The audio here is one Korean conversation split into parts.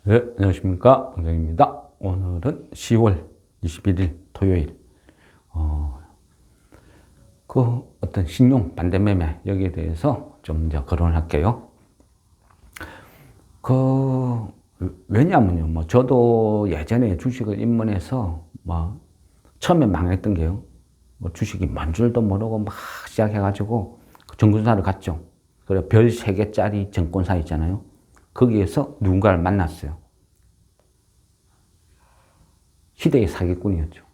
네, 안녕하십니까. 강정입니다. 오늘은 10월 21일 토요일. 어떤 신용 반대매매 여기에 대해서 좀 이제 거론을 할게요. 왜냐면요. 저도 예전에 주식을 입문해서 처음에 망했던 게요. 주식이 뭔 줄도 모르고 막 시작해가지고 정권사를 갔죠. 그래, 별 3개짜리 정권사 있잖아요. 거기에서 누군가를 만났어요. 시대의 사기꾼이었죠.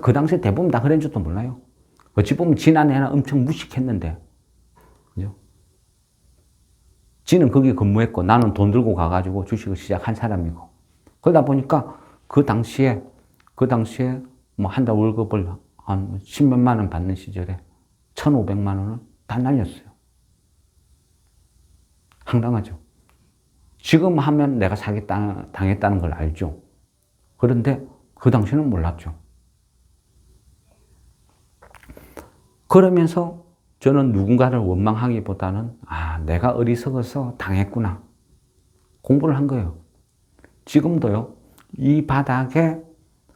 그 당시에 대부분 다 그런 줄도 몰라요. 어찌 보면 지난해는 엄청 무식했는데, 그죠? 지는 거기 근무했고, 나는 돈 들고 가가지고 주식을 시작한 사람이고. 그러다 보니까 그 당시에 한 달 월급을 한 10몇만 원 받는 시절에 1,500만 원을 다 날렸어요. 황당하죠. 지금 하면 내가 사기 당했다는 걸 알죠. 그런데 그 당시는 몰랐죠. 그러면서 저는 누군가를 원망하기보다는 내가 어리석어서 당했구나. 공부를 한 거예요. 지금도요. 이 바닥에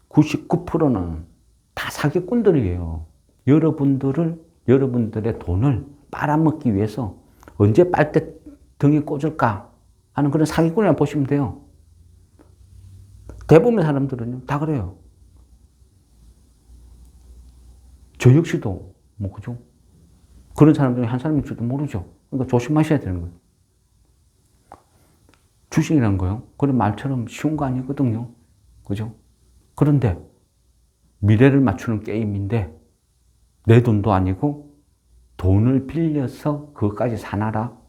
99%는 다 사기꾼들이에요. 여러분들의 돈을 빨아먹기 위해서 언제 빨대 등에 꽂을까 하는 그런 사기꾼이라고 보시면 돼요. 대부분의 사람들은요, 다 그래요. 저 역시도, 그죠? 그런 사람 중에 한 사람일 줄도 모르죠. 그러니까 조심하셔야 되는 거예요. 주식이라는 거요. 그런 말처럼 쉬운 거 아니거든요. 그죠? 그런데 미래를 맞추는 게임인데 내 돈도 아니고 돈을 빌려서 그것까지 사놔라.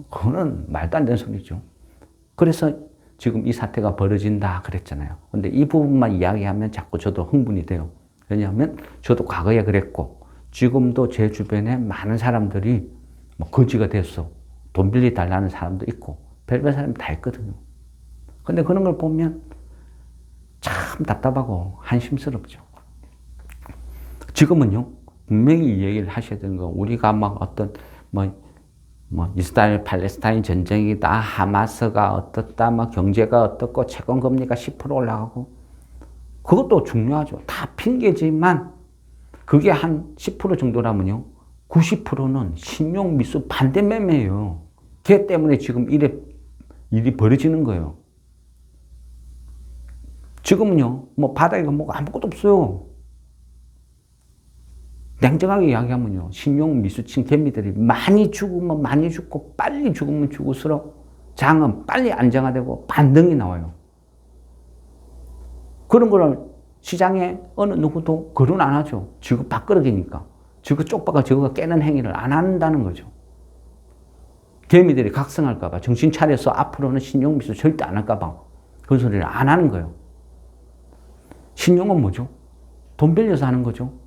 그거는 말도 안 되는 소리죠. 그래서 지금 이 사태가 벌어진다 그랬잖아요. 근데 이 부분만 이야기하면 자꾸 저도 흥분이 돼요. 왜냐하면 저도 과거에 그랬고 지금도 제 주변에 많은 사람들이 거지가 됐어. 돈 빌려 달라는 사람도 있고 별별 사람이 다 있거든요. 근데 그런 걸 보면 참 답답하고 한심스럽죠. 지금은요, 분명히 이 얘기를 하셔야 되는 거, 우리가 이스라엘 팔레스타인 전쟁이다, 하마스가 어떻다, 경제가 어떻고, 채권금리가 10% 올라가고, 그것도 중요하죠. 다 핑계지만, 그게 한 10% 정도라면요, 90%는 신용 미수 반대매매예요. 걔 때문에 지금 일이 벌어지는 거예요. 지금은요, 바닥에 아무것도 없어요. 냉정하게 이야기하면요, 신용 미수친 개미들이 많이 죽으면 많이 죽고, 빨리 죽으면 죽을수록 장은 빨리 안정화되고 반등이 나와요. 그런 거를 시장에 어느 누구도 거론 안 하죠. 지금 밥그릇이니까. 지금 쪽박을 저거가 깨는 행위를 안 한다는 거죠. 개미들이 각성할까봐, 정신 차려서 앞으로는 신용 미수 절대 안 할까봐, 그 소리를 안 하는 거예요. 신용은 뭐죠? 돈 빌려서 하는 거죠.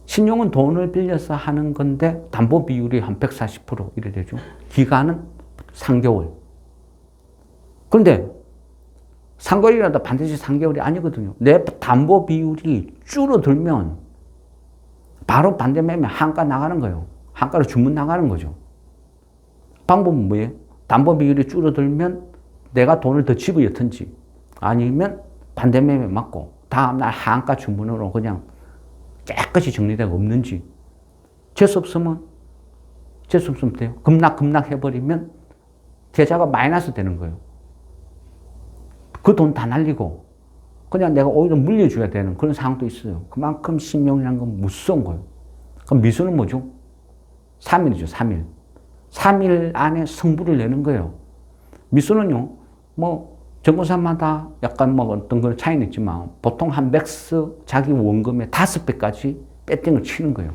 신용은 돈을 빌려서 하는 건데 담보 비율이 한 140% 이래 되죠. 기간은 3개월. 그런데 3개월이라도 반드시 3개월이 아니거든요. 내 담보 비율이 줄어들면 바로 반대매매 한가 나가는 거예요. 한가로 주문 나가는 거죠. 방법은 뭐예요? 담보 비율이 줄어들면 내가 돈을 더 집어넣든지 아니면 반대매매 맞고 다음날 한가 주문으로 그냥 깨끗이 정리되고 없는지. 재수 없으면 돼요. 급락 해버리면 계좌가 마이너스 되는 거예요. 그 돈 다 날리고 그냥 내가 오히려 물려줘야 되는 그런 상황도 있어요. 그만큼 신용이라는 건 무서운 거예요. 그럼 미수는 뭐죠? 3일이죠, 3일. 3일 안에 승부를 내는 거예요. 미수는요, 정보사마다 약간 어떤 그런 차이는 있지만 보통 한 맥스 자기 원금의 5배까지 배팅을 치는 거예요.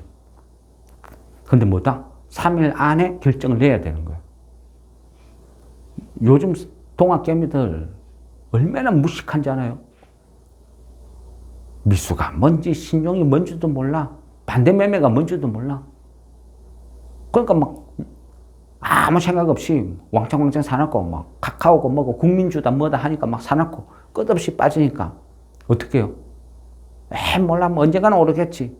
근데 3일 안에 결정을 내야 되는 거예요. 요즘 동학개미들 얼마나 무식한지 알아요? 미수가 뭔지 신용이 뭔지도 몰라. 반대매매가 뭔지도 몰라. 그러니까 아무 생각 없이 왕창 사놓고 카카오고 국민주다 뭐다 하니까 사놓고 끝없이 빠지니까 어떻게 해요? 몰라 언젠가는 오르겠지.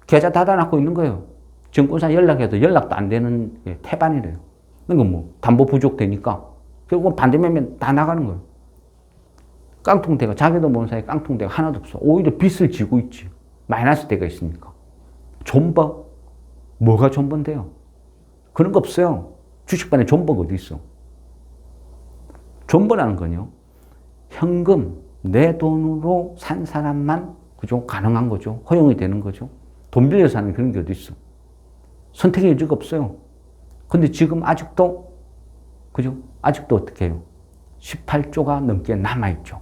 계좌 닫아놓고 있는 거예요. 정권사 연락해도 연락도 안 되는 태반이래요. 그러니까 담보 부족되니까 결국은 반대매매 다 나가는 거예요. 깡통대가, 자기도 모르는 사이에 깡통대가 하나도 없어. 오히려 빚을 지고 있지. 마이너스 대가 있으니까. 존버? 뭐가 존버인데요? 그런 거 없어요. 주식반에 존버가 어디 있어? 존버라는 건요, 현금, 내 돈으로 산 사람만, 그죠? 가능한 거죠. 허용이 되는 거죠. 돈 빌려서 사는 그런 게 어디 있어? 선택의 여지가 없어요. 근데 지금 아직도, 그죠? 아직도 어떻게 해요? 18조가 넘게 남아있죠.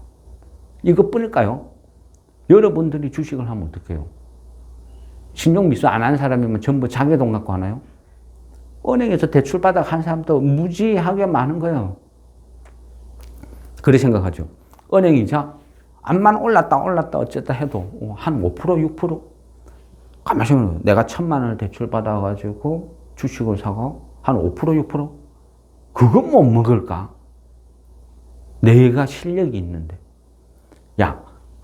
이것뿐일까요? 여러분들이 주식을 하면 어떻게 해요? 신용미수 안 하는 사람이면 전부 자기 돈 갖고 하나요? 은행에서 대출 받아 한 사람도 무지하게 많은 거예요. 그렇게 생각하죠. 은행 이자 암만 올랐다 어쨌다 해도 한 5%, 6%? 가만히 생각해요. 내가 1,000만 원을 대출 받아가지고 주식을 사고 한 5%, 6%? 그건 못 먹을까? 내가 실력이 있는데. 야,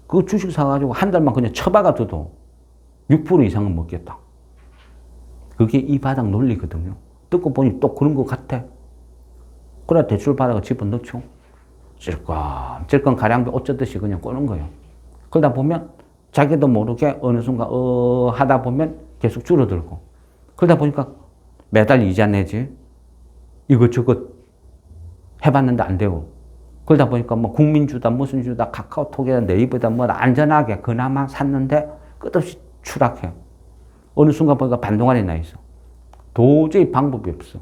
그 주식 사가지고 한 달만 그냥 쳐박아둬도 6% 이상은 먹겠다. 그게 이 바닥 논리거든요. 듣고 보니 또 그런 것 같아. 그래 대출 받아가 집어넣죠. 찔끔 가량비 어쩌듯이 그냥 꼬는 거예요. 그러다 보면 자기도 모르게 어느 순간 하다 보면 계속 줄어들고, 그러다 보니까 매달 이자 내지 이것저것 해봤는데 안 되고, 그러다 보니까 뭐 국민주다 무슨 주다 카카오톡이다 네이버다 뭐 안전하게 그나마 샀는데 끝없이 추락해요. 어느 순간 보니까 반동아리 나 있어. 도저히 방법이 없어.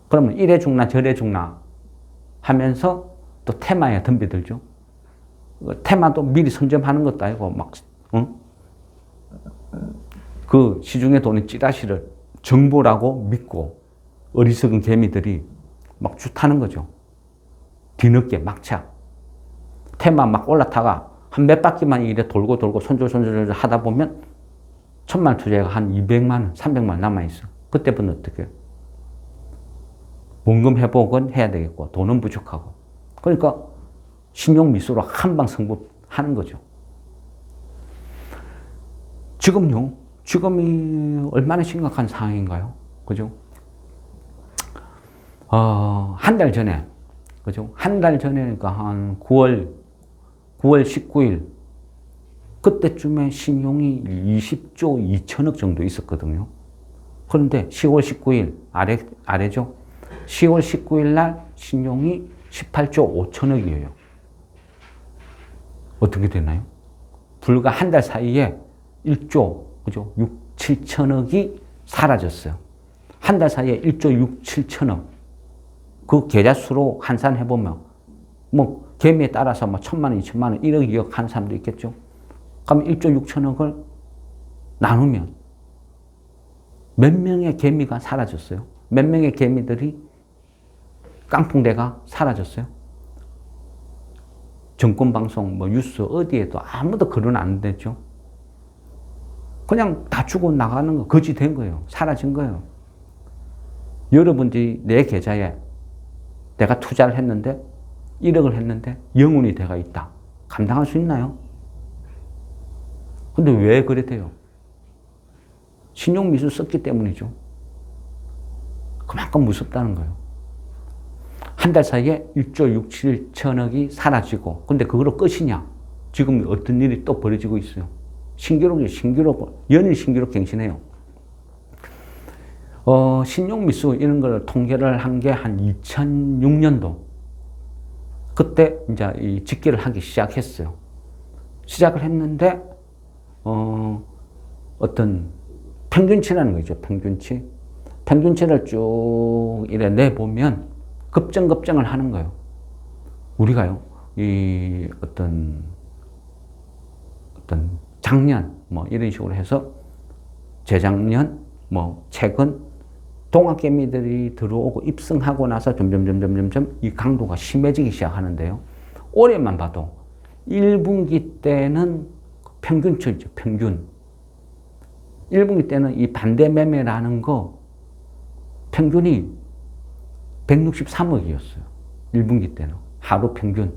그러면 이래 죽나 저래 죽나 하면서 또 테마에 덤비들죠. 테마도 미리 선점하는 것도 아니고 막 그 시중에 도는 찌라시를 정보라고 믿고 어리석은 개미들이 막 주 타는 거죠. 뒤늦게 막차. 테마 막 올라타가 한 몇 바퀴만 이래 돌고 손절 하다 보면 1,000만 원 투자가 한 200만 원, 300만 원 남아있어. 그때부터는 어떻게 해요? 원금 회복은 해야 되겠고 돈은 부족하고. 그러니까 신용미수로 한방 승부하는 거죠. 지금요. 지금이 얼마나 심각한 상황인가요? 그죠? 한 달 전에, 그죠? 한 달 전에, 그러니까 한 9월 19일, 그때쯤에 신용이 20조 2천억 정도 있었거든요. 그런데 10월 19일, 아래죠? 10월 19일 날 신용이 18조 5천억이에요. 어떻게 되나요? 불과 한 달 사이에 1조, 그죠? 6, 7천억이 사라졌어요. 한 달 사이에 1조 6, 7천억. 그 계좌수로 환산해보면, 뭐, 개미에 따라서 뭐 1,000만 원, 2,000만 원, 1억, 2억 하는 사람도 있겠죠? 그럼 1조 6천억을 나누면 몇 명의 개미가 사라졌어요? 몇 명의 개미들이 깡통대가 사라졌어요? 정권방송, 뭐 뉴스 어디에도 아무도 거론 안 됐죠? 그냥 다 주고 나가는 거, 거지 된 거예요. 사라진 거예요. 여러분들이 내 계좌에 내가 투자를 했는데 1억을 했는데 영원히 돼가 있다. 감당할 수 있나요? 근데 왜 그래 돼요? 신용미수 썼기 때문이죠. 그만큼 무섭다는 거예요. 한 달 사이에 1조 6, 7천억이 사라지고, 근데 그거로 끝이냐? 지금 어떤 일이 또 벌어지고 있어요. 연일 신기록 갱신해요. 신용미수 이런 걸 통계를 한 게 한 2006년도. 그때 이제 이 집계를 하기 시작했어요. 시작을 했는데, 어떤 평균치라는 거죠. 평균치를 쭉 이래 내보면 급정을 하는 거예요. 우리가요, 이 어떤 작년, 뭐 이런 식으로 해서 재작년, 뭐 최근 동학개미들이 들어오고 입성하고 나서 점점 이 강도가 심해지기 시작하는데요. 올해만 봐도 1분기 때는 평균치죠, 평균. 1분기 때는 이 반대매매라는 거 평균이 163억이었어요. 1분기 때는. 하루 평균.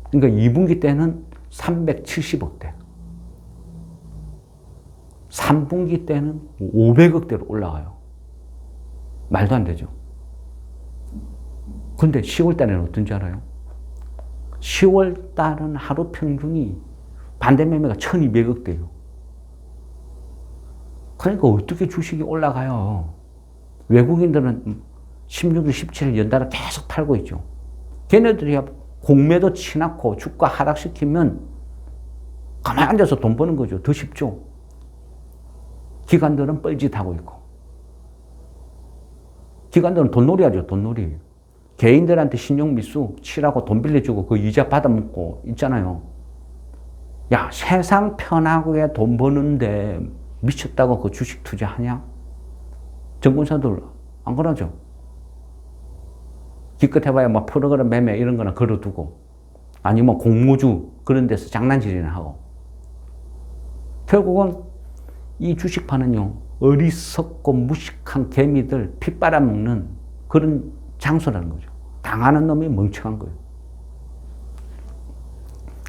그러니까 2분기 때는 370억대. 3분기 때는 500억대로 올라가요. 말도 안 되죠. 근데 10월 달에는 어떤지 알아요? 10월 달은 하루 평균이 반대 매매가 1200억 대요. 그러니까 어떻게 주식이 올라가요? 외국인들은 16일, 17일 연달아 계속 팔고 있죠. 걔네들이 공매도 치놓고 주가 하락시키면 가만히 앉아서 돈 버는 거죠. 더 쉽죠. 기관들은 뻘짓하고 있고. 기관들은 돈놀이 하죠. 돈놀이. 개인들한테 신용미수 치라고 돈 빌려주고 그 이자 받아먹고 있잖아요. 야, 세상 편하게 돈 버는데 미쳤다고 그 주식 투자하냐? 정권사들 안 그러죠. 기껏 해봐야 뭐 프로그램 매매 이런 거나 걸어두고 아니면 공모주 그런 데서 장난질이나 하고. 결국은 이 주식판은요, 어리석고 무식한 개미들 피 빨아먹는 그런 장소라는 거죠. 당하는 놈이 멍청한 거예요.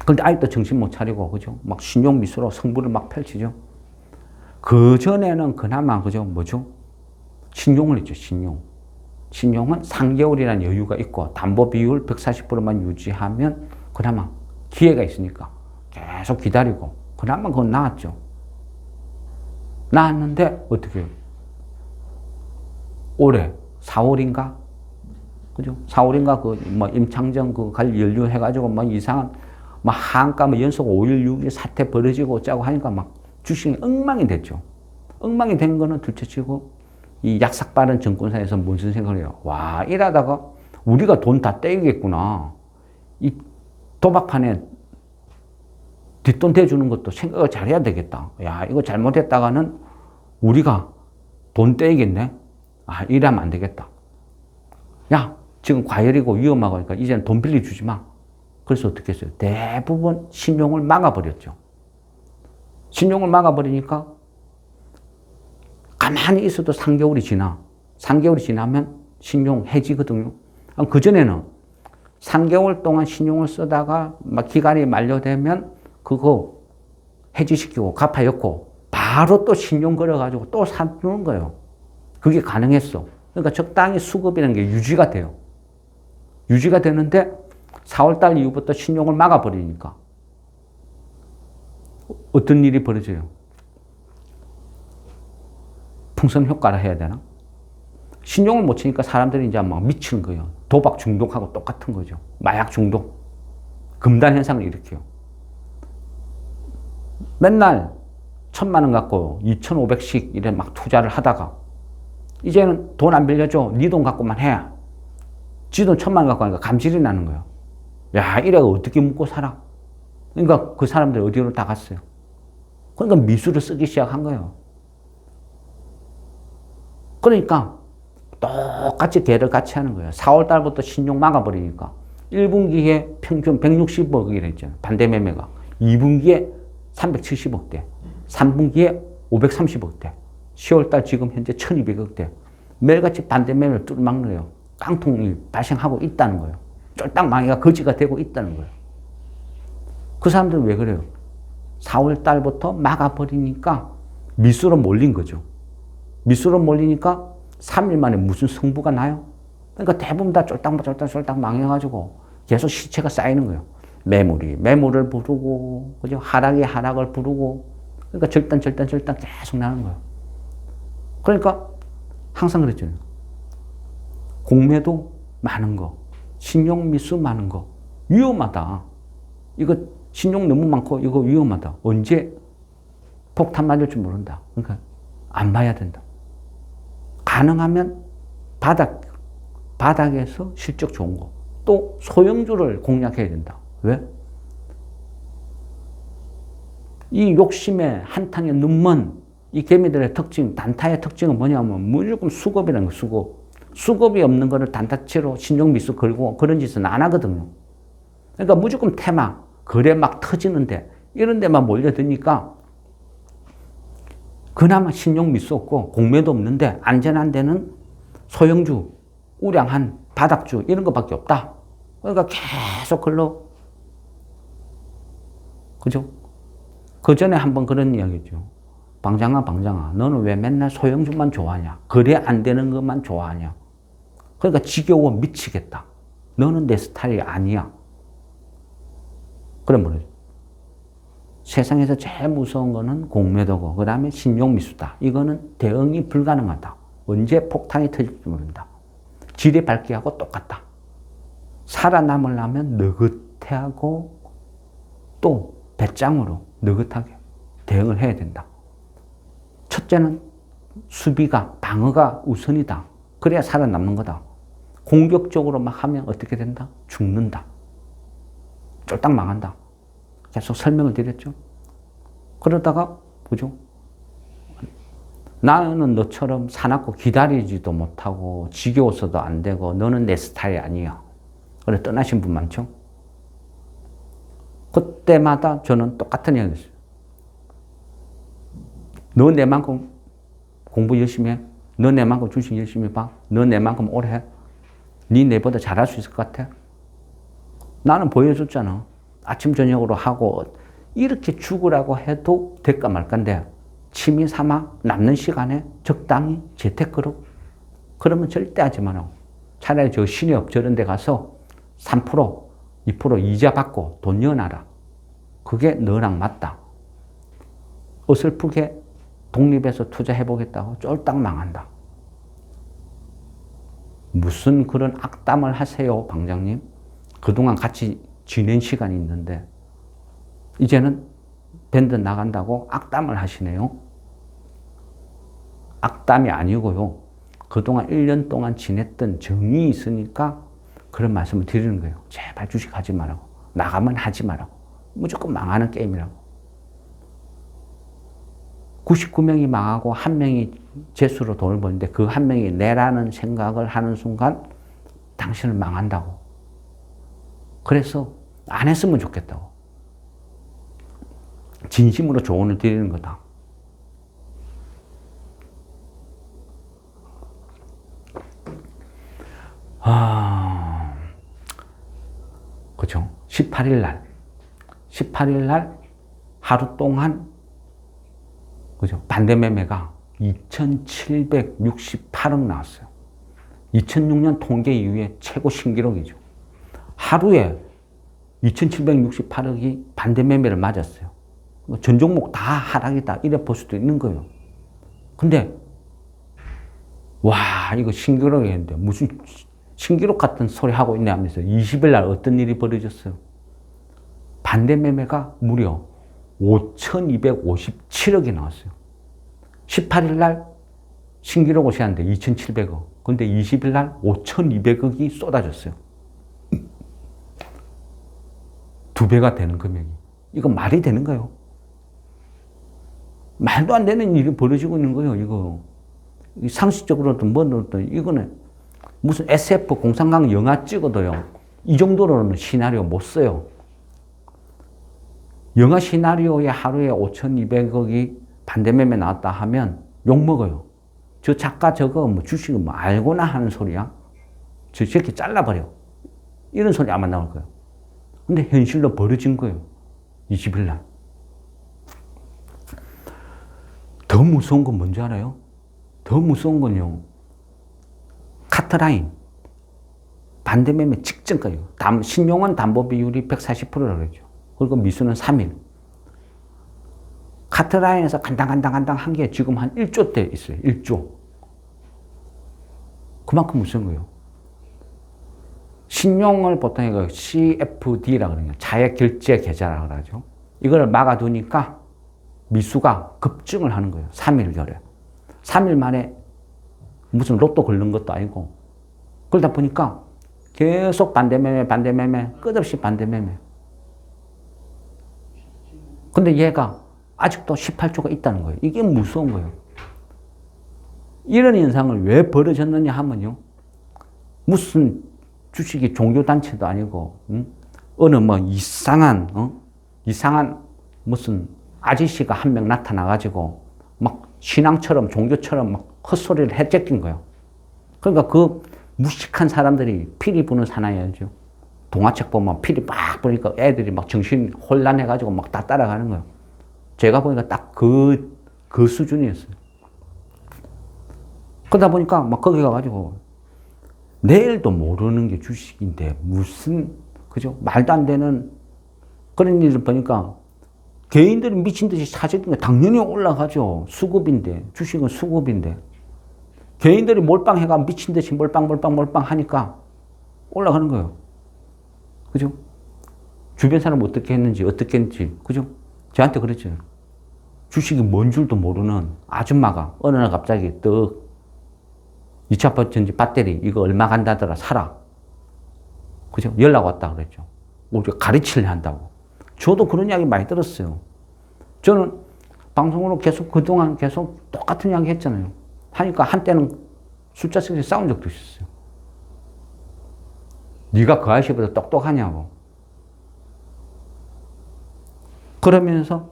그런데 아직도 정신 못 차리고, 그죠? 막 신용미수로 승부를 막 펼치죠. 그전에는 그나마, 그죠? 뭐죠? 신용을 했죠, 신용. 신용은 3개월이라는 여유가 있고, 담보 비율 140%만 유지하면 그나마 기회가 있으니까 계속 기다리고, 그나마 그건 나았죠. 나았는데, 어떻게 해요? 올해 4월인가? 그죠? 4월인가 뭐 임창정 갈 연루 해가지고 뭐 이상한 뭐 한가 뭐 연속 5일 6일 사태 벌어지고 짜고 하니까 막 주식이 엉망이 됐죠. 엉망이 된 거는 둘째치고 이 약삭 빠른 정권사에서 무슨 생각을 해요? 와, 이러다가 우리가 돈 다 떼이겠구나. 이 도박판에 뒷돈 대주는 것도 생각을 잘해야 되겠다. 야, 이거 잘못했다가는 우리가 돈 떼이겠네. 아, 이러면 안 되겠다. 야, 지금 과열이고 위험하고 하니까 이제는 돈 빌려주지 마. 그래서 어떻게 했어요? 대부분 신용을 막아버렸죠. 신용을 막아버리니까 가만히 있어도 3개월이 지나. 3개월이 지나면 신용 해지거든요. 그전에는 3개월 동안 신용을 쓰다가 막 기간이 만료되면 그거 해지시키고 갚아였고 바로 또 신용 걸어가지고 또 사주는 거예요. 그게 가능했어. 그러니까 적당히 수급이라는 게 유지가 돼요. 유지가 되는데 4월달 이후부터 신용을 막아버리니까 어떤 일이 벌어져요? 풍선 효과라 해야 되나? 신용을 못 치니까 사람들이 이제 막 미치는 거예요. 도박 중독하고 똑같은 거죠. 마약 중독. 금단 현상을 일으켜요. 맨날 1,000만 원 갖고 2,500씩 이래 막 투자를 하다가 이제는 돈 안 빌려줘. 네 돈 갖고만 해. 지 돈 1,000만 원 갖고 하니까 감질이 나는 거예요. 야, 이래가 어떻게 먹고 살아? 그러니까 그 사람들이 어디로 다 갔어요? 그러니까 미수를 쓰기 시작한 거예요. 그러니까 똑같이 개를 같이 하는 거예요. 4월 달부터 신용 막아버리니까 1분기에 평균 160억이라 했잖아요. 반대 매매가. 2분기에 370억대. 3분기에 530억대. 10월 달 지금 현재 1200억대. 매일같이 반대 매매를 뚫어막는 거예요. 깡통이 발생하고 있다는 거예요. 쫄딱 망해가 거지가 되고 있다는 거예요. 그 사람들은 왜 그래요? 4월 달부터 막아버리니까 미수로 몰린 거죠. 미수로 몰리니까 3일 만에 무슨 승부가 나요? 그러니까 대부분 다 쫄딱 망해가지고 계속 시체가 쌓이는 거예요. 매물이 매물을 부르고, 그죠? 하락이 하락을 부르고, 그러니까 절단 계속 나는 거예요. 그러니까 항상 그랬잖아요. 공매도 많은 거, 신용 미수 많은 거, 위험하다. 이거 신용 너무 많고 이거 위험하다. 언제 폭탄 맞을 줄 모른다. 그러니까 안 봐야 된다. 가능하면 바닥에서 실적 좋은 거. 또 소형주를 공략해야 된다. 왜? 이 욕심에 한탕에 눈먼 이 개미들의 특징, 단타의 특징은 뭐냐면 무조건 수급이라는 거, 수급. 수급이 없는 거를 단타치로 신용미수 걸고 그런 짓은 안 하거든요. 그러니까 무조건 테마, 거래 막 터지는데 이런 데만 몰려드니까 그나마 신용미수 없고 공매도 없는데 안전한 데는 소형주, 우량한 바닥주 이런 거밖에 없다. 그러니까 계속 걸로, 그죠? 그 전에 한번 그런 이야기 했죠. 방장아, 너는 왜 맨날 소형주만 좋아하냐? 거래 안 되는 것만 좋아하냐? 그러니까 지겨워 미치겠다. 너는 내 스타일이 아니야. 그럼 뭐래? 세상에서 제일 무서운 거는 공매도고, 그 다음에 신용미수다. 이거는 대응이 불가능하다. 언제 폭탄이 터질지 모른다. 지뢰 밟기하고 똑같다. 살아남으려면 느긋해하고 또 배짱으로 느긋하게 대응을 해야 된다. 첫째는 수비가, 방어가 우선이다. 그래야 살아남는 거다. 공격적으로 막 하면 어떻게 된다? 죽는다. 쫄딱 망한다. 계속 설명을 드렸죠. 그러다가, 그죠? 나는 너처럼 사납고 기다리지도 못하고 지겨워서도 안 되고 너는 내 스타일이 아니야. 그래 떠나신 분 많죠? 그때마다 저는 똑같은 이야기를 했어요. 너 내만큼 공부 열심히 해? 너 내만큼 주식 열심히 봐? 너 내만큼 오래 해? 네 내보다 잘할 수 있을 것 같아? 나는 보여줬잖아. 아침 저녁으로 하고 이렇게 죽으라고 해도 될까 말까인데 취미 삼아 남는 시간에 적당히 재테크로 그러면 절대 하지 마라. 차라리 저 신협 저런 데 가서 3%, 2% 이자 받고 돈 넣어놔라. 그게 너랑 맞다. 어설프게 독립해서 투자해보겠다고 쫄딱 망한다. 무슨 그런 악담을 하세요, 방장님? 그동안 같이 지낸 시간이 있는데 이제는 밴드 나간다고 악담을 하시네요. 악담이 아니고요. 그동안 1년 동안 지냈던 정이 있으니까 그런 말씀을 드리는 거예요. 제발 주식하지 말라고. 나가면 하지 말라고. 무조건 망하는 게임이라고. 99명이 망하고 1명이 재수로 돈을 버는데 그 1명이 내라는 생각을 하는 순간 당신은 망한다고. 그래서 안 했으면 좋겠다고. 진심으로 조언을 드리는 거다. 그죠? 18일 날 하루 동안 그죠? 반대매매가 2,768억 나왔어요. 2006년 통계 이후에 최고 신기록이죠. 하루에 2,768억이 반대매매를 맞았어요. 전 종목 다 하락이다. 이래 볼 수도 있는 거예요. 근데, 와, 이거 신기록이었는데, 무슨 신기록 같은 소리 하고 있네 하면서 20일 날 어떤 일이 벌어졌어요? 반대매매가 무려 5,257억이 나왔어요. 18일 날 신기록을 세웠는데 2,700억. 근데 20일 날 5,200억이 쏟아졌어요. 2배가 되는 금액이. 이거 말이 되는 거예요. 말도 안 되는 일이 벌어지고 있는 거예요, 이거. 상식적으로든 뭐든, 이거는 무슨 SF 공상강 영화 찍어도요, 이 정도로는 시나리오 못 써요. 영화 시나리오에 하루에 5,200억이 반대매매 나왔다 하면 욕먹어요. 저 작가 저거 뭐 주식은 뭐 알고나 하는 소리야? 저렇게 잘라버려. 이런 소리 아마 나올 거예요. 근데 현실로 벌어진 거예요. 20일 날. 더 무서운 건 뭔지 알아요? 더 무서운 건요. 카트라인. 반대매매 직전까지요. 신용원 담보 비율이 140%라고 그러죠. 그리고 미수는 3일. 카트라인에서 간당 한 게 지금 한 1조대 있어요. 1조. 그만큼 무서운 거예요. 신용을 보통 이거 CFD라고 그러요. 자액결제 계좌라고 그러죠. 이걸 막아두니까 미수가 급증을 하는 거예요. 3일결에. 3일 만에 무슨 로또 걸는 것도 아니고. 그러다 보니까 계속 반대매매, 끝없이 반대매매. 근데 얘가 아직도 18조가 있다는 거예요. 이게 무서운 거예요. 이런 현상을 왜 벌어졌느냐 하면요. 무슨 주식이 종교단체도 아니고, 어느 뭐 이상한 무슨 아저씨가 한 명 나타나가지고 막 신앙처럼 종교처럼 막 헛소리를 해제낀 거예요. 그러니까 그 무식한 사람들이 피리 부는 사나이죠. 동화책 보면 피리 막 부니까 애들이 막 정신 혼란해가지고 막 다 따라가는 거예요. 제가 보니까 딱 그 수준이었어요. 그러다 보니까 막 거기 가가지고 내일도 모르는 게 주식인데 무슨 그죠? 말도 안 되는 그런 일을 보니까 개인들이 미친 듯이 사재는 게 당연히 올라가죠. 수급인데 주식은 수급인데 개인들이 몰빵해가 미친 듯이 몰빵 하니까 올라가는 거예요. 그죠? 주변 사람 어떻게 했는지 그죠? 저한테 그랬죠. 주식이 뭔 줄도 모르는 아줌마가 어느 날 갑자기 떡 2차 전지 배터리 이거 얼마 간다더라 사라. 그죠? 연락 왔다 그랬죠. 우리가 가르치려 한다고. 저도 그런 이야기 많이 들었어요. 저는 방송으로 계속 그동안 계속 똑같은 이야기 했잖아요. 하니까 한때는 숫자 쓰기 싸운 적도 있었어요. 네가 그 아저씨보다 똑똑하냐고. 그러면서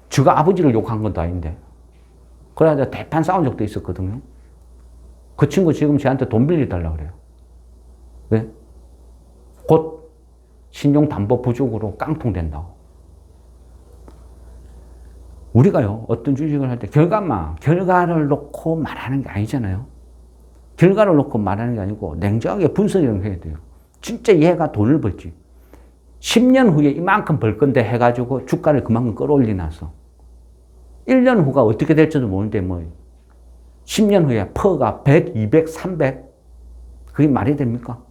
저가 아버지를 욕한 것도 아닌데 그래서 대판 싸운 적도 있었거든요. 그 친구 지금 저한테 돈 빌려달라고 그래요. 왜? 곧 신용담보 부족으로 깡통된다고. 우리가요, 어떤 주식을 할 때 결과를 놓고 말하는 게 아니잖아요. 결과를 놓고 말하는 게 아니고 냉정하게 분석을 해야 돼요. 진짜 얘가 돈을 벌지. 10년 후에 이만큼 벌 건데 해가지고 주가를 그만큼 끌어올리나서 1년 후가 어떻게 될지도 모르는데 뭐 10년 후에 퍼가 100, 200, 300 그게 말이 됩니까?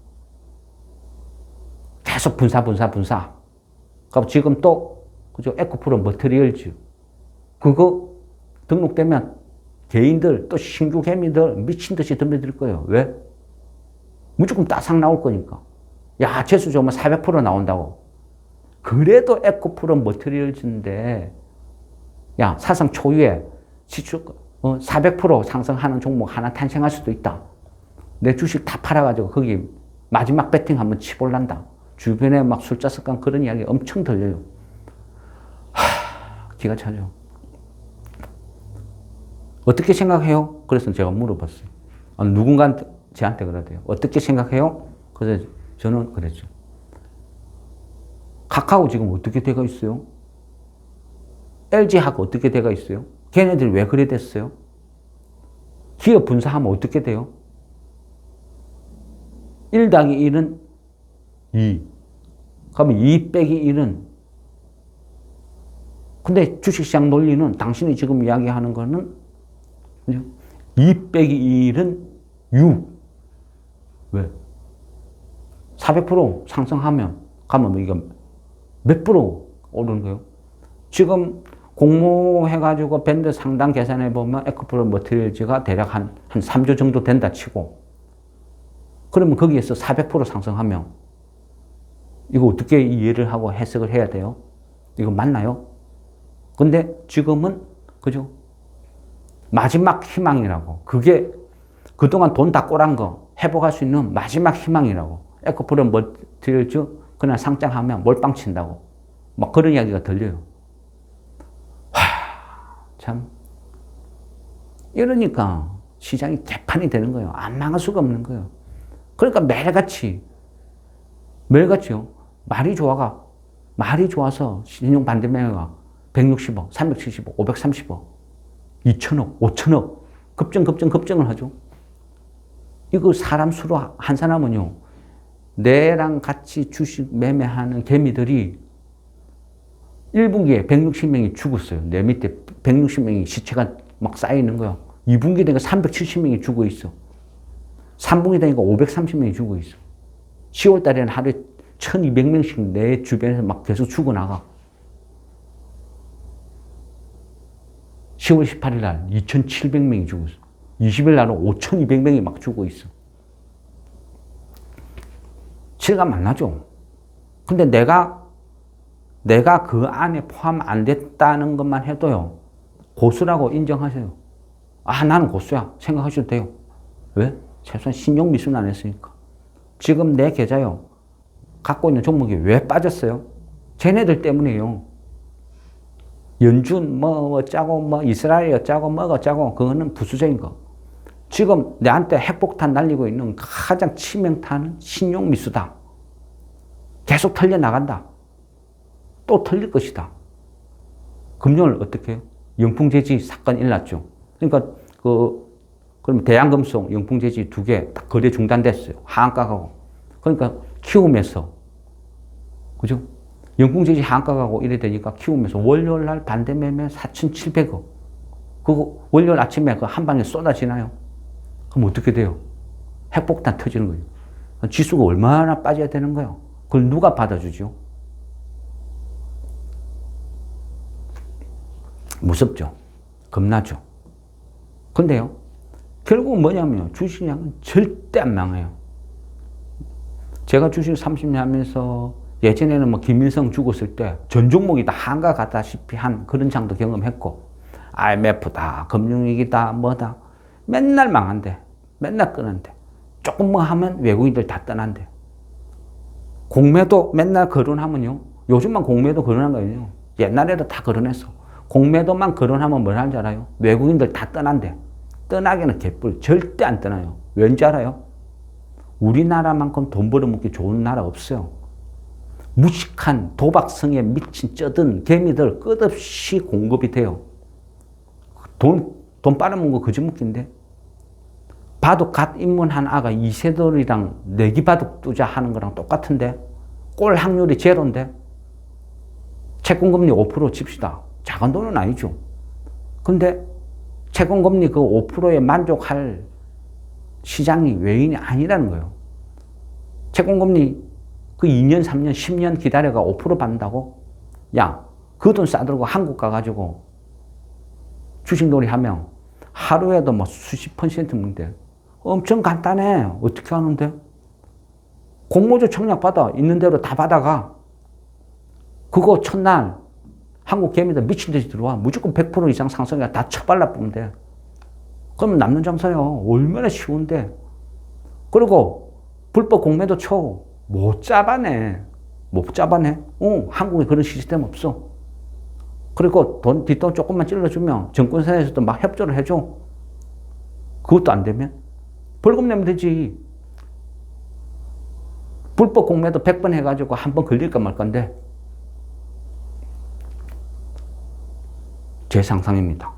계속 분사. 그럼 지금 또 그죠? 에코프로 머티리얼즈 그거 등록되면 개인들 또 신규 개미들 미친 듯이 덤벼들 거예요. 왜? 무조건 따삭 나올 거니까. 야, 재수 좋으면 400% 나온다고. 그래도 에코프로 머티리얼즈인데 야, 사상 초유의 지출 400% 상승하는 종목 하나 탄생할 수도 있다. 내 주식 다 팔아가지고 거기 마지막 배팅 한번 치볼란다. 주변에 막 술자 습관 그런 이야기 엄청 들려요. 기가 차죠. 어떻게 생각해요? 그래서 제가 물어봤어요. 누군가한테 저한테 그러대요. 어떻게 생각해요? 그래서 저는 그랬죠. 카카오 지금 어떻게 돼가 있어요? LG하고 어떻게 돼가 있어요? 걔네들이 왜 그래 됐어요? 기업 분사하면 어떻게 돼요? 1 더하기 1은 2. 그러면 2 빼기 1은 근데 주식시장 논리는 당신이 지금 이야기하는 거는 2 빼기 1은 6. 왜? 400% 상승하면 가면 이거 몇 프로 오르는 거예요? 지금 공모해가지고 밴드 상당 계산해보면 에코프로 머티리얼즈가 대략 한 3조 정도 된다 치고 그러면 거기에서 400% 상승하면 이거 어떻게 이해를 하고 해석을 해야 돼요? 이거 맞나요? 근데 지금은 그죠? 마지막 희망이라고. 그게 그동안 돈 다 꼬란 거 회복할 수 있는 마지막 희망이라고. 에코프로 머티리얼즈 그날 상장하면 몰빵 친다고. 막 그런 이야기가 들려요. 참. 이러니까 시장이 개판이 되는 거예요. 안 망할 수가 없는 거예요. 그러니까 매일같이요. 말이 좋아서 신용 반대매매가 160억, 370억, 530억, 2천억, 5천억 급증을 하죠. 이거 사람 수로 한 사람은요. 내랑 같이 주식 매매하는 개미들이 1분기에 160명이 죽었어요. 내 밑에 160명이 시체가 막 쌓여있는 거야. 2분기 되니까 370명이 죽어 있어. 3분기 되니까 530명이 죽어 있어. 10월 달에는 하루에 1200명씩 내 주변에서 막 계속 죽어나가. 10월 18일 날 2700명이 죽었어. 20일 날은 5200명이 막 죽어 있어. 실감 안 나죠? 근데 내가 그 안에 포함 안 됐다는 것만 해도요, 고수라고 인정하세요. 아, 나는 고수야. 생각하셔도 돼요. 왜? 최소한 신용 미수는 안 했으니까. 지금 내 계좌요, 갖고 있는 종목이 왜 빠졌어요? 쟤네들 때문이에요. 연준, 어쩌고, 이스라엘 어쩌고, 어쩌고, 그거는 부수적인 거. 지금 내한테 핵폭탄 날리고 있는 가장 치명타는 신용 미수다. 계속 털려나간다. 또 털릴 것이다. 금요일 어떻게 해요? 영풍재지 사건 일어났죠. 그러니까 그러면 대양금속, 영풍재지 두 개 딱 거래 중단됐어요. 하한가 가고. 그러니까 키우면서, 그죠? 영풍재지 하한가 가고 이래 되니까 키우면서 월요일 날 반대 매매 4,700억. 그거 월요일 아침에 그 한 방에 쏟아지나요? 그럼 어떻게 돼요? 핵폭탄 터지는 거예요. 지수가 얼마나 빠져야 되는 거예요? 그걸 누가 받아주죠? 무섭죠? 겁나죠? 근데요, 결국 뭐냐면 주식량은 절대 안 망해요. 제가 주식 30년 하면서 예전에는 뭐 김일성 죽었을 때 전 종목이 다 한가 갔다시피 한 그런 장도 경험했고, IMF다, 금융위기다, 뭐다. 맨날 망한대. 맨날 끄는데. 조금 뭐 하면 외국인들 다 떠난대. 공매도 맨날 거론하면요. 요즘만 공매도 거론한 거예요. 옛날에도 다 거론했어. 공매도만 거론하면 뭘 하는지 알아요? 외국인들 다 떠난대. 떠나기는 개뿔. 절대 안 떠나요. 왠지 알아요? 우리나라만큼 돈 벌어먹기 좋은 나라 없어요. 무식한 도박성에 미친 쩌든 개미들 끝없이 공급이 돼요. 돈 빨아먹은 거 거짓먹기인데. 바둑 갓 입문한 아가 이세돌이랑 내기 바둑 두자 하는 거랑 똑같은데. 꼴 확률이 제로인데. 채권금리 5% 칩시다. 작은 돈은 아니죠. 근데 채권금리 그 5%에 만족할 시장이 외인이 아니라는 거예요. 채권금리 그 2년, 3년, 10년 기다려가 5% 받는다고? 야, 그 돈 싸들고 한국 가가지고 주식놀이 하면 하루에도 뭐 수십 퍼센트 먹는데 엄청 간단해. 어떻게 하는데? 공모주 청약 받아. 있는 대로 다 받아가. 그거 첫날 한국 개미들 미친 듯이 들어와. 무조건 100% 이상 상승해. 다 처발라 뿌면 돼. 그러면 남는 장사요. 얼마나 쉬운데. 그리고 불법 공매도 쳐. 못 잡아내. 못 잡아내. 한국에 그런 시스템 없어. 그리고 뒷돈 조금만 찔러주면 정권사에서도 막 협조를 해줘. 그것도 안 되면 벌금 내면 되지. 불법 공매도 100번 해가지고 한 번 걸릴까 말 건데. 제 상상입니다.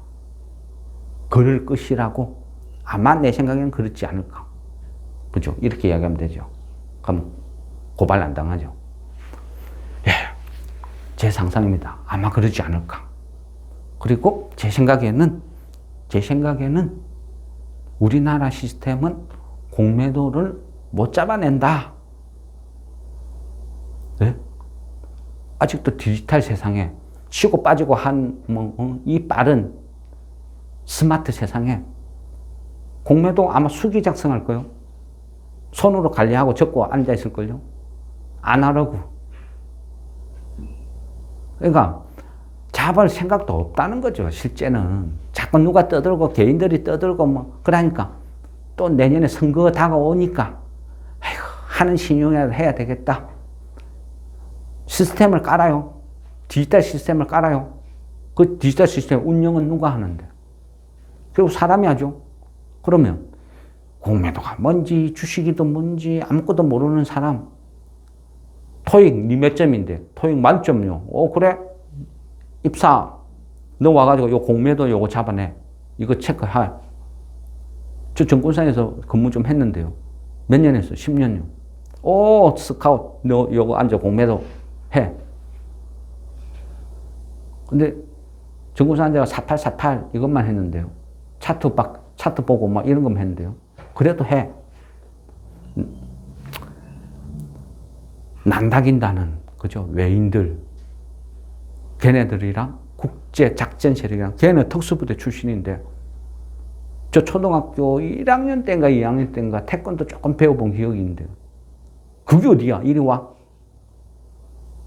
그럴 것이라고 아마 내 생각에는 그렇지 않을까. 그죠? 이렇게 이야기하면 되죠. 그럼 고발 안 당하죠. 예, 제 상상입니다. 아마 그러지 않을까. 그리고 제 생각에는 우리나라 시스템은 공매도를 못 잡아낸다. 네? 아직도 디지털 세상에 치고 빠지고 이 빠른 스마트 세상에 공매도 아마 수기 작성할 거예요. 손으로 관리하고 적고 앉아있을걸요. 안 하라고. 그러니까 잡을 생각도 없다는 거죠. 실제는. 자꾸 누가 떠들고 개인들이 떠들고 뭐 그러니까 또 내년에 선거 다가오니까 아이고, 하는 신용이라도 해야 되겠다. 시스템을 깔아요. 디지털 시스템을 깔아요. 그 디지털 시스템 운영은 누가 하는데? 결국 사람이 하죠. 그러면 공매도가 뭔지 주식이도 뭔지 아무것도 모르는 사람 토익 니 몇 점인데 토익 만점요. 그래? 입사 너 와가지고 요 공매도 요거 잡아내. 이거 체크해. 저 정권사에서 근무 좀 했는데요. 몇 년 했어? 10년요. 스카웃 너 요거 앉아 공매도 해. 근데 정권사 앉아가 4848 이것만 했는데요. 차트 보고 막 이런 것만 했는데요. 그래도 해. 난다긴다는, 그죠? 외인들. 걔네들이랑 국제 작전 세력이랑, 걔네 특수부대 출신인데, 저 초등학교 1학년 때인가 2학년 때인가 태권도 조금 배워본 기억이 있는데요. 그게 어디야? 이리 와.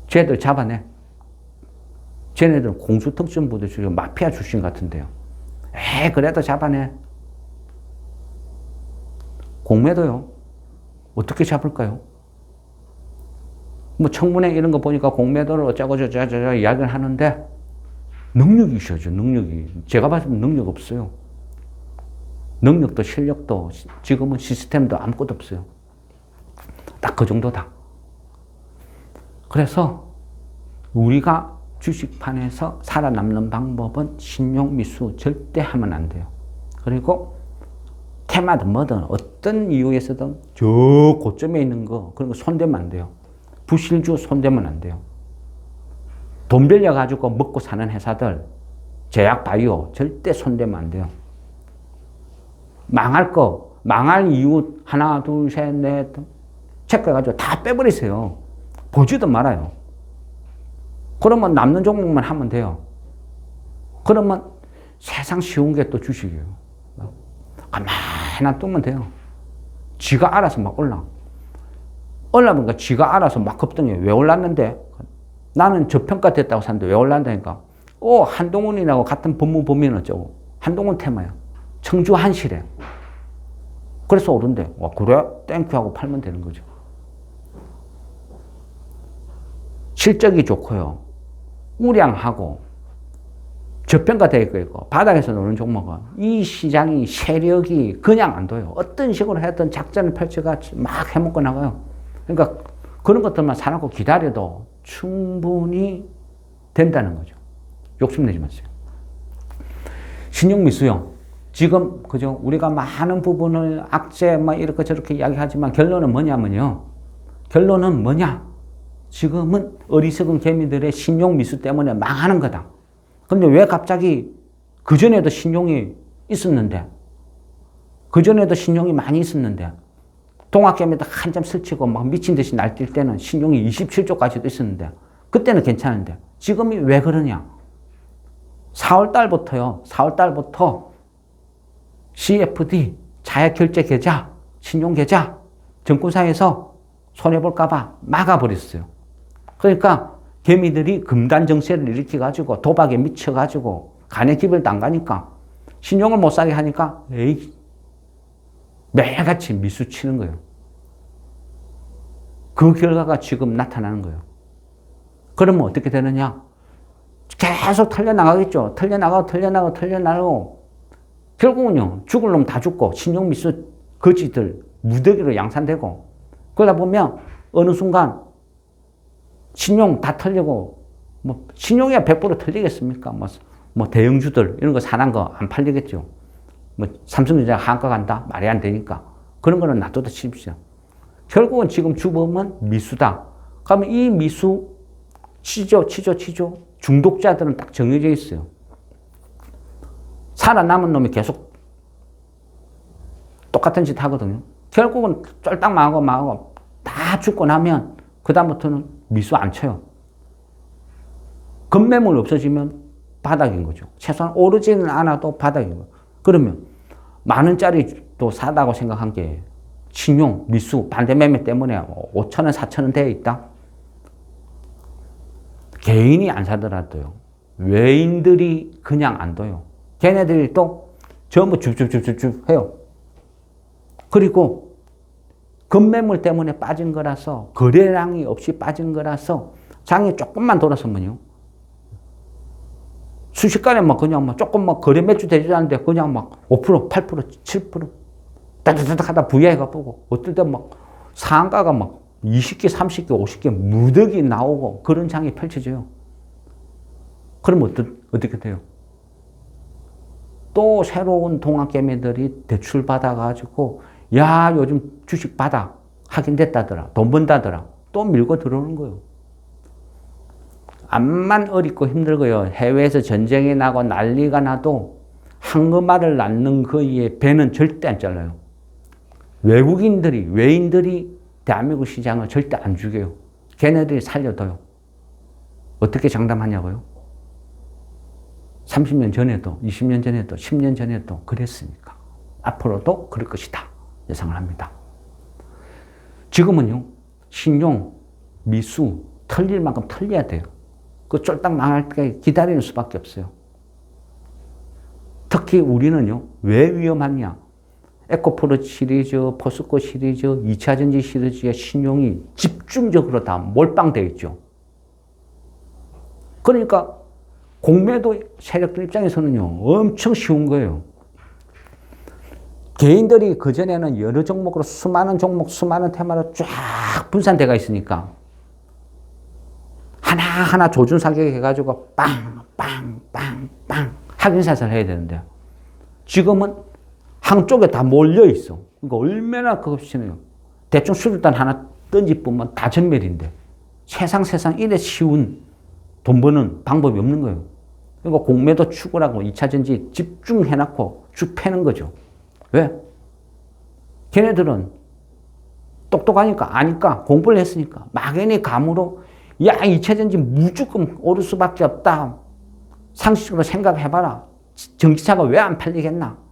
쟤들 잡아내. 쟤네들은 공수특전부대 출신, 마피아 출신 같은데요. 그래도 잡아내. 공매도요. 어떻게 잡을까요? 뭐 청문회 이런 거 보니까 공매도를 어쩌고 저쩌고 이야기를 하는데 능력이 있어야죠. 능력이. 제가 봤을 때 능력 없어요. 능력도 실력도 지금은 시스템도 아무것도 없어요. 딱 그 정도다. 그래서 우리가 주식판에서 살아남는 방법은 신용미수 절대 하면 안 돼요. 그리고 테마든 뭐든 어떤 이유에서든 저 고점에 있는 거 그런 거 손대면 안 돼요. 부실주 손대면 안 돼요. 돈 빌려가지고 먹고 사는 회사들, 제약 바이오 절대 손대면 안 돼요. 망할 거, 망할 이유 하나, 둘, 셋, 넷 체크해가지고 다 빼버리세요. 보지도 말아요. 그러면 남는 종목만 하면 돼요. 그러면 세상 쉬운 게 또 주식이에요. 가만히 놔두면 돼요. 지가 알아서 막 올라보니까 지가 알아서 막 급등해. 왜 올랐는데? 나는 저평가됐다고 샀는데 왜 올랐다니까? 한동훈이라고 같은 법무법인 어쩌고. 한동훈 테마야. 청주 한실에. 그래서 오른대. 그래? 땡큐 하고 팔면 되는 거죠. 실적이 좋고요. 우량하고 저평가되어 있고 바닥에서 노는 종목은 이 시장이 세력이 그냥 안 둬요. 어떤 식으로 해든 작전을 펼쳐가 막 해먹고 나가요. 그러니까 그런 것들만 사놓고 기다려도 충분히 된다는 거죠. 욕심내지 마세요. 신용미수용. 지금 그죠? 우리가 많은 부분을 악재 막 이렇게 저렇게 이야기하지만 결론은 뭐냐면요. 결론은 뭐냐? 지금은 어리석은 개미들의 신용미수 때문에 망하는 거다. 근데 왜 갑자기 그전에도 신용이 있었는데 그전에도 신용이 많이 있었는데 동학개미도 한참 스치고 막 미친 듯이 날뛸 때는 신용이 27조까지도 있었는데 그때는 괜찮은데 지금이 왜 그러냐? 4월 달부터요. 4월 달부터 CFD, 자야결제계좌, 신용계좌, 정권사에서 손해볼까봐 막아버렸어요. 그러니까 개미들이 금단정세를 일으켜가지고 도박에 미쳐가지고 간에 기별도 안 가니까 신용을 못 사게 하니까 매일같이 미수 치는 거예요. 그 결과가 지금 나타나는 거예요. 그러면 어떻게 되느냐? 계속 털려나가겠죠. 털려나가고 결국은요. 죽을 놈 다 죽고 신용미수 거지들 무더기로 양산되고 그러다 보면 어느 순간 신용 다 털리고 신용이야 100% 털리겠습니까? 대형주들 이런 거 사난 거 안 팔리겠죠. 삼성전자 한가 간다? 말이 안 되니까. 그런 거는 놔둬도 치십시오. 결국은 지금 주범은 미수다. 그러면 이 미수 치죠. 중독자들은 딱 정해져 있어요. 살아남은 놈이 계속 똑같은 짓 하거든요. 결국은 쫄딱 망하고 다 죽고 나면 그다음부터는 미수 안 쳐요. 급매물 없어지면 바닥인 거죠. 최소한 오르지는 않아도 바닥인 거예요. 그러면 만 원짜리도 사다고 생각한 게 신용, 미수, 반대매매 때문에 5,000원, 4,000원 되어 있다. 개인이 안 사더라도요. 외인들이 그냥 안 둬요. 걔네들이 또 전부 줍줍줍줍 해요. 그리고 급매물 때문에 빠진 거라서 거래량이 없이 빠진 거라서 장이 조금만 돌아서면요. 순식간에 그냥 조금 거래 매출 되지 않는데 그냥 5%, 8%, 7% 따다다닥 하다 부야해가 보고 어떨 때 상가가 20개, 30개, 50개 무더기 나오고 그런 장이 펼쳐져요. 그럼 어떻게 돼요? 또 새로운 동학개미들이 대출 받아가지고 야 요즘 주식 받아 확인됐다더라 돈 번다더라 또 밀고 들어오는 거예요. 암만 어렵고 힘들고요. 해외에서 전쟁이 나고 난리가 나도 황금알을 낳는 거에 배는 절대 안 잘라요. 외인들이 대한민국 시장을 절대 안 죽여요. 걔네들이 살려둬요. 어떻게 장담하냐고요? 30년 전에도 20년 전에도 10년 전에도 그랬으니까 앞으로도 그럴 것이다 예상을 합니다. 지금은요. 신용, 미수 털릴 만큼 털려야 돼요. 그 쫄딱 망할 때까지 기다리는 수밖에 없어요. 특히 우리는요. 왜 위험하냐? 에코프로 시리즈, 포스코 시리즈, 2차전지 시리즈의 신용이 집중적으로 다 몰빵되어 있죠. 그러니까 공매도 세력들 입장에서는요. 엄청 쉬운 거예요. 개인들이 그전에는 여러 종목으로 수많은 종목, 수많은 테마로 쫙 분산되어 있으니까 하나하나 조준 사격 해가지고 빵 확인샷을 해야 되는데 지금은 한쪽에 다 몰려 있어. 그러니까 얼마나 그것이네요. 대충 수류탄 하나 던지보면 다 전멸인데 세상 이래 쉬운 돈 버는 방법이 없는 거예요. 그러니까 공매도 추구라고 2차 전지 집중해놓고 쭉 패는 거죠. 왜? 걔네들은 똑똑하니까 아니까 공부를 했으니까 막연히 감으로 야 2차 전지 무조건 오를 수밖에 없다. 상식적으로 생각해봐라. 전기차가 왜 안 팔리겠나?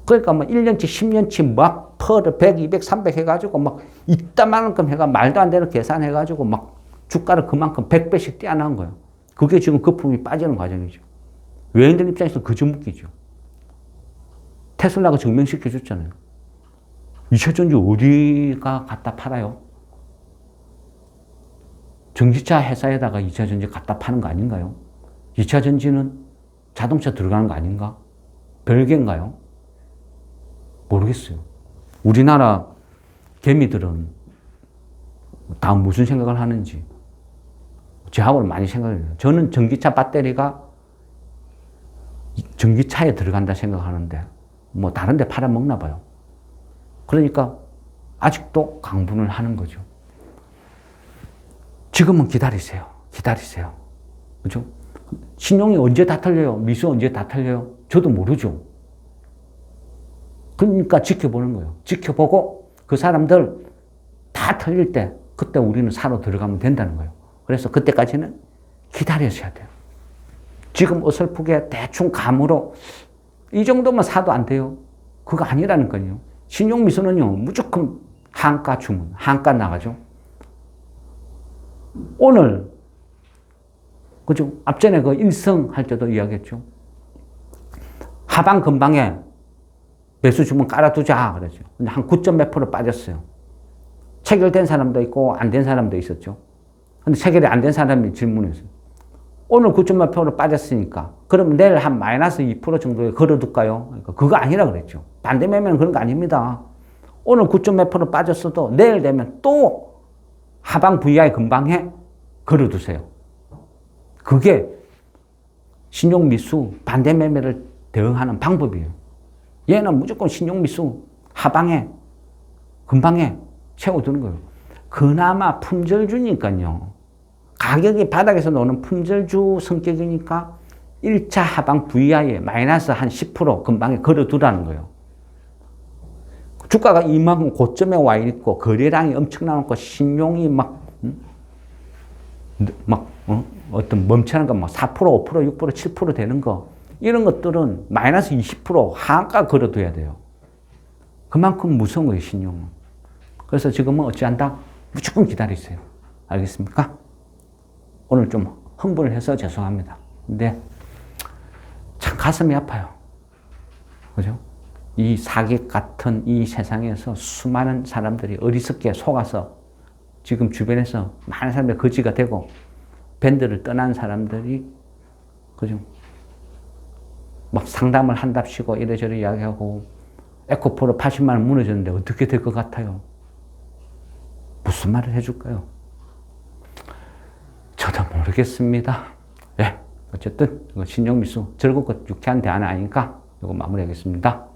그러니까 뭐 1년치 10년치 막 퍼를 100, 200, 300 해가지고 막 이따만큼 해가 말도 안 되는 계산해가지고 막 주가를 그만큼 100배씩 떼어나온 거예요. 그게 지금 거품이 빠지는 과정이죠. 외인들 입장에서 그저 묶이죠. 테슬라가 증명시켜 줬잖아요. 2차 전지 어디가 갖다 팔아요? 전기차 회사에다가 2차 전지 갖다 파는 거 아닌가요? 2차 전지는 자동차 들어가는 거 아닌가? 별개인가요? 모르겠어요. 우리나라 개미들은 다 무슨 생각을 하는지 저하고는 많이 생각을 해요. 저는 전기차 배터리가 전기차에 들어간다 생각하는데 뭐 다른 데 팔아먹나 봐요. 그러니까 아직도 강분을 하는 거죠. 지금은 기다리세요. 기다리세요. 그죠? 신용이 언제 다 털려요? 미수 언제 다 털려요? 저도 모르죠. 그러니까 지켜보는 거예요. 지켜보고 그 사람들 다 털릴 때 그때 우리는 사러 들어가면 된다는 거예요. 그래서 그때까지는 기다려셔야 돼요. 지금 어설프게 대충 감으로 이 정도만 사도 안 돼요. 그거 아니라는 거예요. 신용미수는요, 무조건 한가 주문, 한가 나가죠. 오늘, 그죠? 앞전에 그 일성 할 때도 이야기했죠. 하방 근방에 매수 주문 깔아두자, 그러죠. 근데 한 9점 몇 프로 빠졌어요. 체결된 사람도 있고, 안 된 사람도 있었죠. 근데 체결이 안 된 사람이 질문했어요. 오늘 9점 몇 프로 빠졌으니까, 그럼 내일 한 마이너스 2% 정도에 걸어둘까요? 그러니까 그거 아니라 그랬죠. 반대 매매는 그런 거 아닙니다. 오늘 9점 몇 프로 빠졌어도 내일 되면 또 하방 VI 근방에 걸어두세요. 그게 신용미수 반대 매매를 대응하는 방법이에요. 얘는 무조건 신용미수 하방에 근방에 채워두는 거예요. 그나마 품절주니까요. 가격이 바닥에서 노는 품절주 성격이니까 1차 하방 VI에 마이너스 한 10% 근방에 걸어두라는 거예요. 주가가 이만큼 고점에 와 있고 거래량이 엄청나고 신용이 어떤 멈추는 거 막 4%, 5%, 6%, 7% 되는 거 이런 것들은 마이너스 20% 하한가 걸어둬야 돼요. 그만큼 무서운 거예요, 신용은. 그래서 지금은 어찌한다? 무조건 기다리세요. 알겠습니까? 오늘 좀 흥분을 해서 죄송합니다. 근데 참 가슴이 아파요. 그죠? 이 사기 같은 이 세상에서 수많은 사람들이 어리석게 속아서 지금 주변에서 많은 사람들이 거지가 되고 밴드를 떠난 사람들이 그죠? 막 상담을 한답시고 이래저래 이야기하고 에코프로 80만 원 무너졌는데 어떻게 될 것 같아요? 무슨 말을 해줄까요? 저도 모르겠습니다. 예, 어쨌든 신용미수 즐겁고 유쾌한 대화는 아니니까 이거 마무리하겠습니다.